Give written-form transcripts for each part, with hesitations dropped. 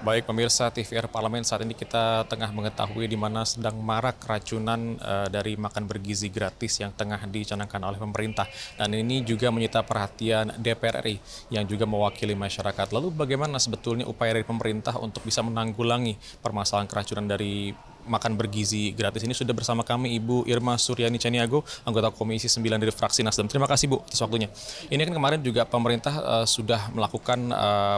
Baik pemirsa TVR Parlemen, saat ini kita tengah mengetahui di mana sedang marak keracunan dari makan bergizi gratis yang tengah dicanangkan oleh pemerintah. Dan ini juga menyita perhatian DPR RI yang juga mewakili masyarakat. Lalu bagaimana sebetulnya upaya dari pemerintah untuk bisa menanggulangi permasalahan keracunan dari makan bergizi gratis ini? Sudah bersama kami Ibu Irma Suryani Caniago, anggota Komisi 9 dari fraksi Nasdem. Terima kasih Bu atas waktunya. Ini kan kemarin juga pemerintah sudah melakukan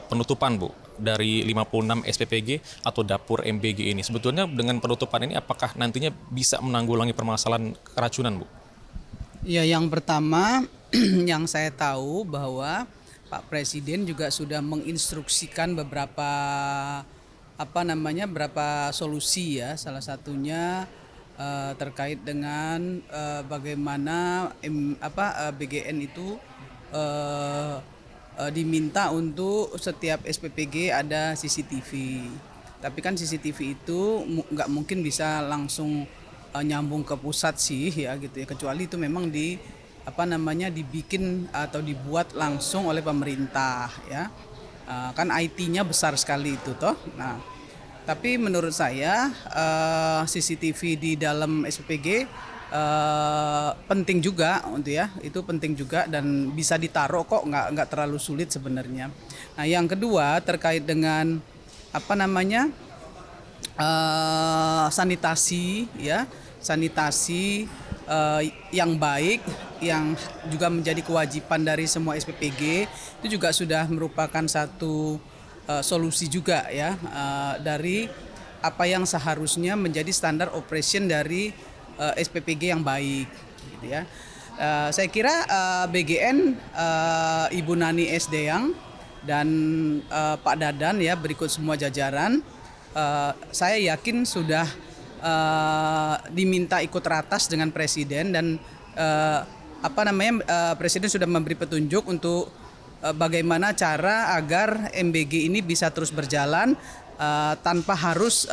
penutupan Bu dari 56 SPPG atau dapur MBG ini. Sebetulnya dengan penutupan ini apakah nantinya bisa menanggulangi permasalahan keracunan Bu? Ya, yang pertama yang saya tahu bahwa Pak Presiden juga sudah menginstruksikan beberapa solusi ya, salah satunya terkait dengan bagaimana BGN itu diminta untuk setiap SPPG ada CCTV. Tapi kan CCTV itu nggak mungkin bisa langsung nyambung ke pusat sih ya gitu ya, kecuali itu memang dibikin atau dibuat langsung oleh pemerintah ya. Kan IT-nya besar sekali itu toh. Nah, tapi menurut saya CCTV di dalam SPPG penting juga untuk ya, itu penting juga dan bisa ditaruh kok, nggak terlalu sulit sebenarnya. Nah, yang kedua terkait dengan sanitasi ya, sanitasi yang baik yang juga menjadi kewajiban dari semua SPPG itu juga sudah merupakan satu solusi juga ya, dari apa yang seharusnya menjadi standar operation dari SPPG yang baik gitu ya. Saya kira BGN, Ibu Nani Esdeyang dan Pak Dadan ya, berikut semua jajaran, saya yakin sudah diminta ikut ratas dengan Presiden dan Presiden sudah memberi petunjuk untuk bagaimana cara agar MBG ini bisa terus berjalan tanpa harus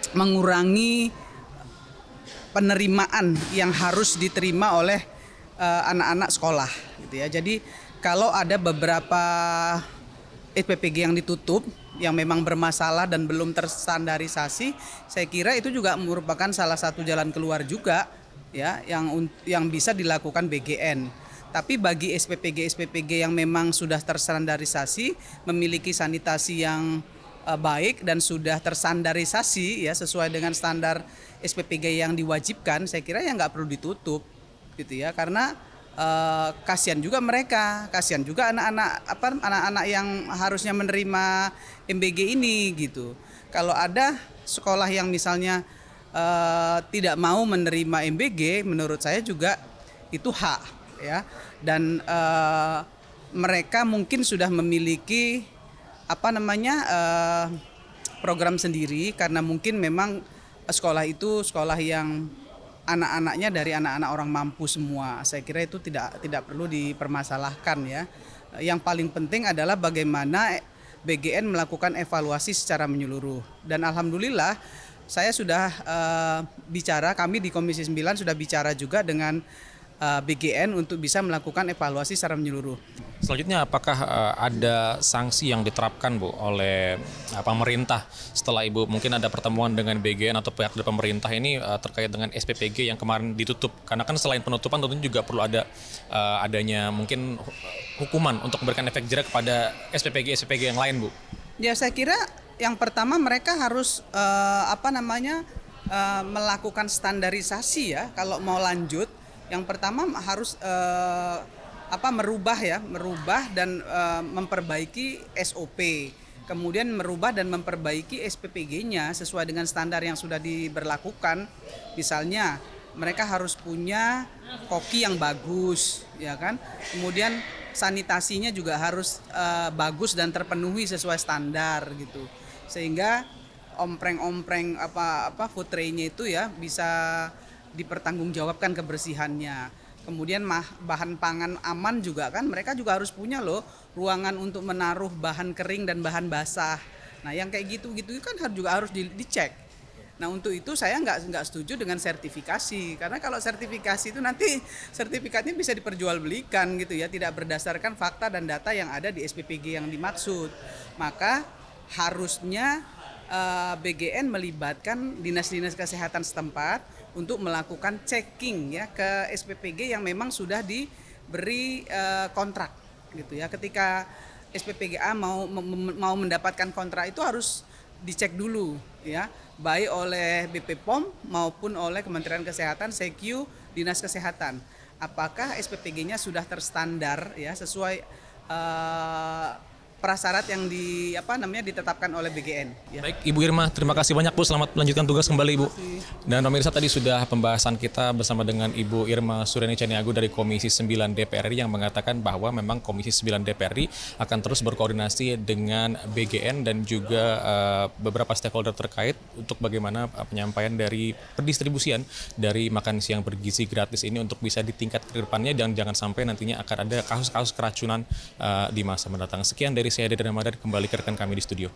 mengurangi penerimaan yang harus diterima oleh anak-anak sekolah gitu ya. Jadi kalau ada beberapa SPPG yang ditutup yang memang bermasalah dan belum terstandarisasi, saya kira itu juga merupakan salah satu jalan keluar juga ya, yang bisa dilakukan BGN. Tapi bagi SPPG yang memang sudah terstandarisasi, memiliki sanitasi yang baik dan sudah terstandarisasi ya sesuai dengan standar SPPG yang diwajibkan, saya kira ya nggak perlu ditutup gitu ya, karena kasihan juga mereka, kasihan juga anak-anak yang harusnya menerima MBG ini gitu. Kalau ada sekolah yang misalnya tidak mau menerima MBG, menurut saya juga itu hak ya, dan mereka mungkin sudah memiliki program sendiri, karena mungkin memang sekolah itu sekolah yang anak-anaknya dari anak-anak orang mampu semua. Saya kira itu tidak perlu dipermasalahkan ya. Yang paling penting adalah bagaimana BGN melakukan evaluasi secara menyeluruh. Dan alhamdulillah saya sudah kami di Komisi 9 sudah bicara juga dengan BGN untuk bisa melakukan evaluasi secara menyeluruh. Selanjutnya apakah ada sanksi yang diterapkan Bu oleh pemerintah setelah Ibu mungkin ada pertemuan dengan BGN atau pihak dari pemerintah ini terkait dengan SPPG yang kemarin ditutup? Karena kan selain penutupan tentunya juga perlu adanya mungkin hukuman untuk memberikan efek jerak kepada SPPG yang lain Bu. Ya, saya kira yang pertama mereka harus melakukan standarisasi ya. Kalau mau lanjut, yang pertama harus merubah dan memperbaiki SOP, kemudian merubah dan memperbaiki SPPG-nya sesuai dengan standar yang sudah diberlakukan. Misalnya mereka harus punya koki yang bagus ya kan, kemudian sanitasinya juga harus bagus dan terpenuhi sesuai standar gitu, sehingga ompreng-ompreng food tray-nya itu ya bisa dipertanggungjawabkan kebersihannya. Kemudian bahan pangan aman juga kan, mereka juga harus punya loh ruangan untuk menaruh bahan kering dan bahan basah. Nah, yang kayak gitu-gitu kan juga harus dicek. Nah untuk itu saya nggak setuju dengan sertifikasi, karena kalau sertifikasi itu nanti sertifikatnya bisa diperjualbelikan gitu ya, tidak berdasarkan fakta dan data yang ada di SPPG yang dimaksud. Maka harusnya BGN melibatkan dinas-dinas kesehatan setempat untuk melakukan checking ya ke SPPG yang memang sudah diberi kontrak gitu ya. Ketika SPPGA mau mendapatkan kontrak itu harus dicek dulu ya, baik oleh BP POM maupun oleh Kementerian Kesehatan, SEQ, Dinas Kesehatan. Apakah SPPG-nya sudah terstandar ya sesuai prasyarat yang ditetapkan oleh BGN. Ya. Baik, Ibu Irma, terima kasih banyak Bu. Selamat melanjutkan tugas kembali, Bu. Dan pemirsa, tadi sudah pembahasan kita bersama dengan Ibu Irma Suryani Caniago dari Komisi 9 DPR RI yang mengatakan bahwa memang Komisi 9 DPR RI akan terus berkoordinasi dengan BGN dan juga beberapa stakeholder terkait untuk bagaimana penyampaian dari pendistribusian dari makan siang bergizi gratis ini untuk bisa ditingkatkan ke depannya dan jangan sampai nantinya akan ada kasus-kasus keracunan di masa mendatang. Sekian dari saya, Deden Ramadan, kembali ke rekan kami di studio.